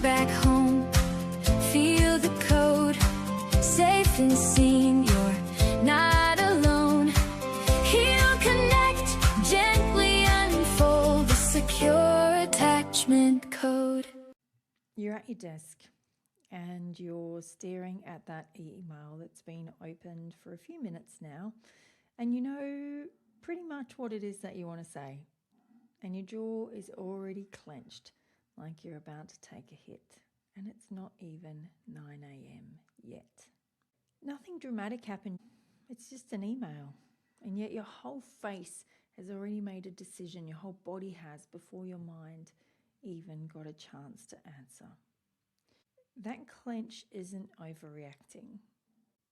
back home. Feel the code, safe and seen, you're not alone. Heal, connect, gently unfold the secure attachment code. You're at your desk and you're staring at that email that's been opened for a few minutes now, and you know pretty much what it is that you want to say, and your jaw is already clenched like you're about to take a hit, and it's not even 9 a.m. yet. Nothing dramatic happened, it's just an email, and yet your whole face has already made a decision, your whole body has, before your mind even got a chance to answer. That clench isn't overreacting.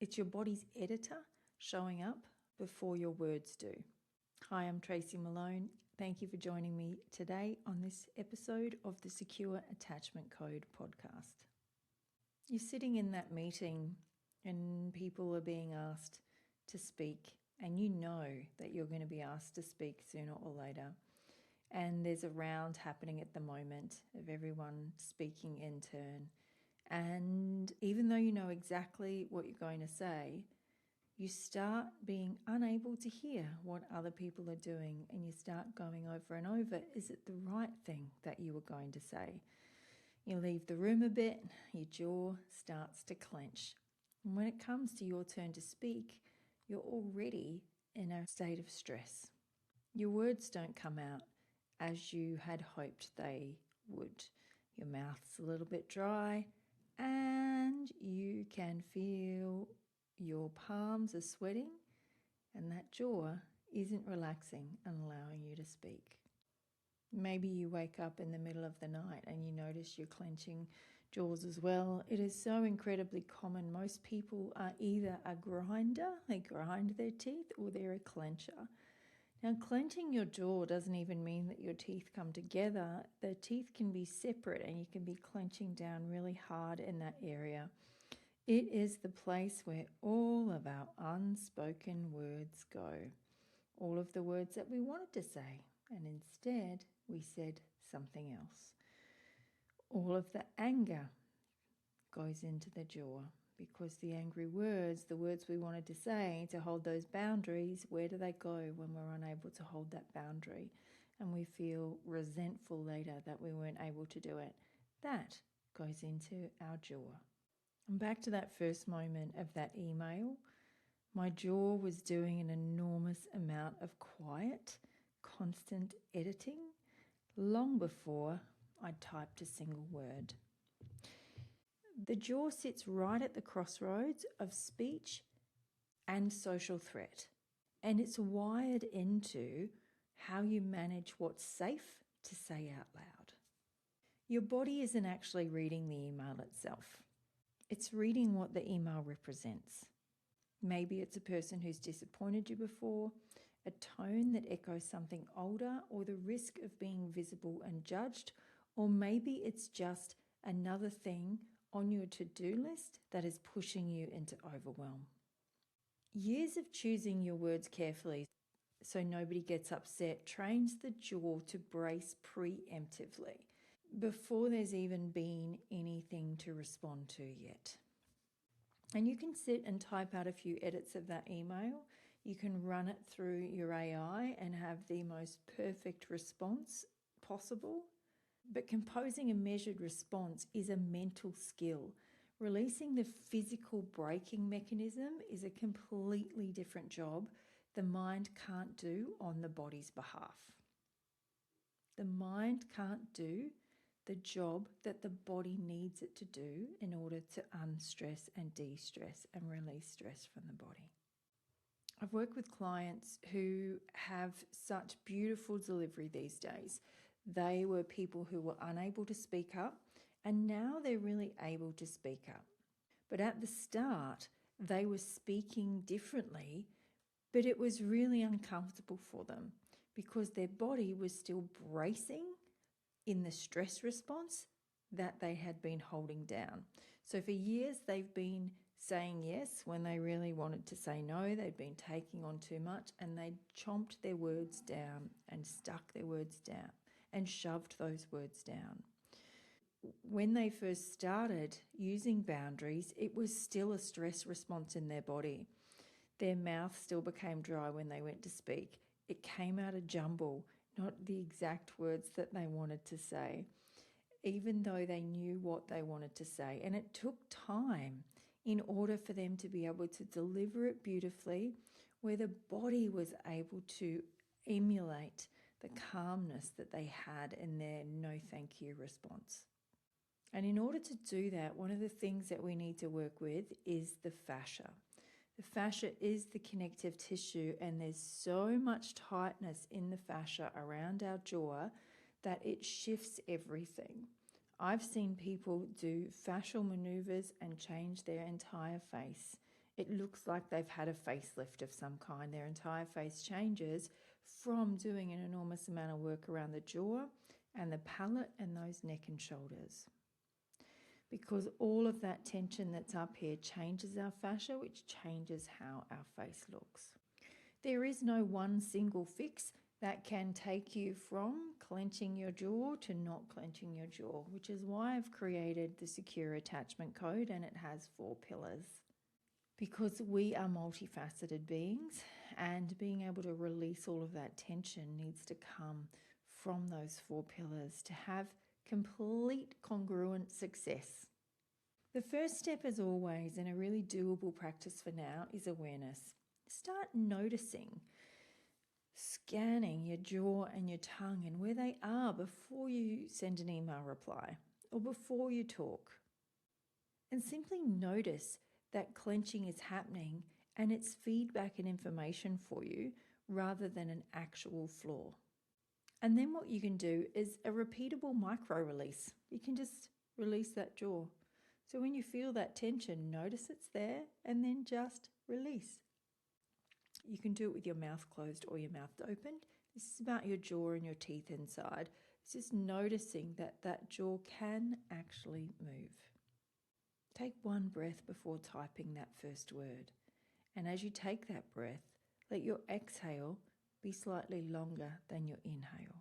It's your body's editor showing up before your words do. Hi, I'm Tracy Malone. Thank you for joining me today on this episode of the Secure Attachment Code podcast. You're sitting in that meeting and people are being asked to speak, and you know that you're going to be asked to speak sooner or later. And there's a round happening at the moment of everyone speaking in turn. And even though you know exactly what you're going to say, you start being unable to hear what other people are doing, and you start going over and over, is it the right thing that you were going to say? You leave the room a bit, your jaw starts to clench. And when it comes to your turn to speak, you're already in a state of stress. Your words don't come out as you had hoped they would. Your mouth's a little bit dry, and you can feel your palms are sweating, and that jaw isn't relaxing and allowing you to speak. Maybe you wake up in the middle of the night and you notice you're clenching jaws as well. It is so incredibly common. Most people are either a grinder, they grind their teeth, or they're a clencher. Now, clenching your jaw doesn't even mean that your teeth come together. The teeth can be separate and you can be clenching down really hard in that area. It is the place where all of our unspoken words go. All of the words that we wanted to say, and instead we said something else. All of the anger goes into the jaw, because the angry words, the words we wanted to say to hold those boundaries, where do they go when we're unable to hold that boundary? And we feel resentful later that we weren't able to do it. That goes into our jaw. And back to that first moment of that email, my jaw was doing an enormous amount of quiet, constant editing long before I'd typed a single word. The jaw sits right at the crossroads of speech and social threat, and it's wired into how you manage what's safe to say out loud. Your body isn't actually reading the email itself. It's reading what the email represents. Maybe it's a person who's disappointed you before, a tone that echoes something older, or the risk of being visible and judged, or maybe it's just another thing on your to-do list that is pushing you into overwhelm. Years of choosing your words carefully so nobody gets upset trains the jaw to brace preemptively before there's even been anything to respond to yet. And you can sit and type out a few edits of that email. You can run it through your AI and have the most perfect response possible. But composing a measured response is a mental skill. Releasing the physical braking mechanism is a completely different job the mind can't do on the body's behalf. The mind can't do the job that the body needs it to do in order to unstress and de-stress and release stress from the body. I've worked with clients who have such beautiful delivery these days. They were people who were unable to speak up, and now they're really able to speak up. But at the start, they were speaking differently, but it was really uncomfortable for them because their body was still bracing in the stress response that they had been holding down. So for years, they've been saying yes when they really wanted to say no. They'd been taking on too much, and they'd chomped their words down and stuck their words down and shoved those words down. when they first started using boundaries, it was still a stress response in their body. Their mouth still became dry when they went to speak. It came out a jumble, not the exact words that they wanted to say, even though they knew what they wanted to say. And it took time in order for them to be able to deliver it beautifully, where the body was able to emulate the calmness that they had in their no thank you response. And in order to do that, one of the things that we need to work with is the fascia. The fascia is the connective tissue, and there's so much tightness in the fascia around our jaw that it shifts everything. I've seen people do fascial maneuvers and change their entire face. It looks like they've had a facelift of some kind. Their entire face changes from doing an enormous amount of work around the jaw and the palate and those neck and shoulders. Because all of that tension that's up here changes our fascia, which changes how our face looks. There is no one single fix that can take you from clenching your jaw to not clenching your jaw, which is why I've created the secure attachment code, and it has 4 pillars. Because we are multifaceted beings, and being able to release all of that tension needs to come from those 4 pillars to have complete congruent success. The first step, as always, and a really doable practice for now, is awareness. Start noticing, scanning your jaw and your tongue and where they are before you send an email reply or before you talk. And simply notice that clenching is happening and it's feedback and information for you rather than an actual flaw. And then what you can do is a repeatable micro release. You can just release that jaw. So when you feel that tension, notice it's there and then just release. You can do it with your mouth closed or your mouth opened. This is about your jaw and your teeth inside. It's just noticing that that jaw can actually move. Take one breath before typing that first word. And as you take that breath, let your exhale be slightly longer than your inhale.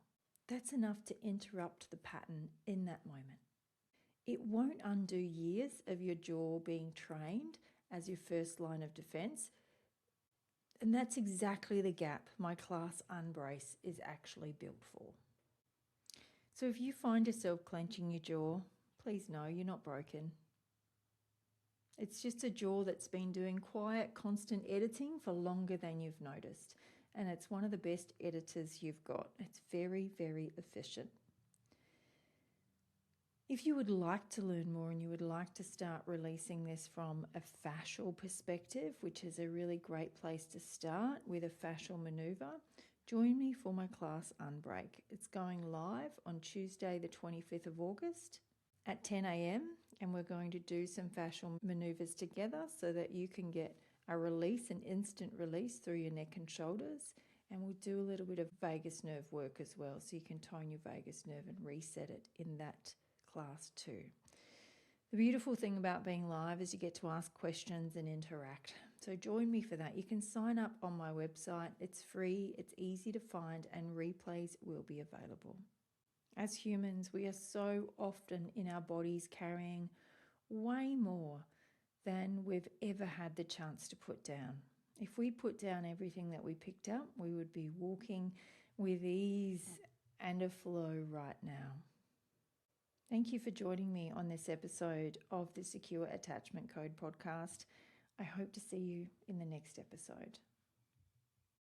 That's enough to interrupt the pattern in that moment. It won't undo years of your jaw being trained as your first line of defense. And that's exactly the gap my class Unbrace is actually built for. So if you find yourself clenching your jaw, please know you're not broken. It's just a jaw that's been doing quiet, constant editing for longer than you've noticed. And it's one of the best editors you've got. It's very, very efficient. If you would like to learn more and you would like to start releasing this from a fascial perspective, which is a really great place to start with a fascial maneuver, join me for my class Unbreak. It's going live on Tuesday the 25th of August at 10 a.m. and we're going to do some fascial maneuvers together so that you can get a release, an instant release through your neck and shoulders. And we'll do a little bit of vagus nerve work as well, so you can tone your vagus nerve and reset it in that class too. The beautiful thing about being live is you get to ask questions and interact. So join me for that. You can sign up on my website. It's free, it's easy to find, and replays will be available. As humans, we are so often in our bodies carrying way more than we've ever had the chance to put down. If we put down everything that we picked up, we would be walking with ease and a flow right now. Thank you for joining me on this episode of the Secure Attachment Code podcast. I hope to see you in the next episode.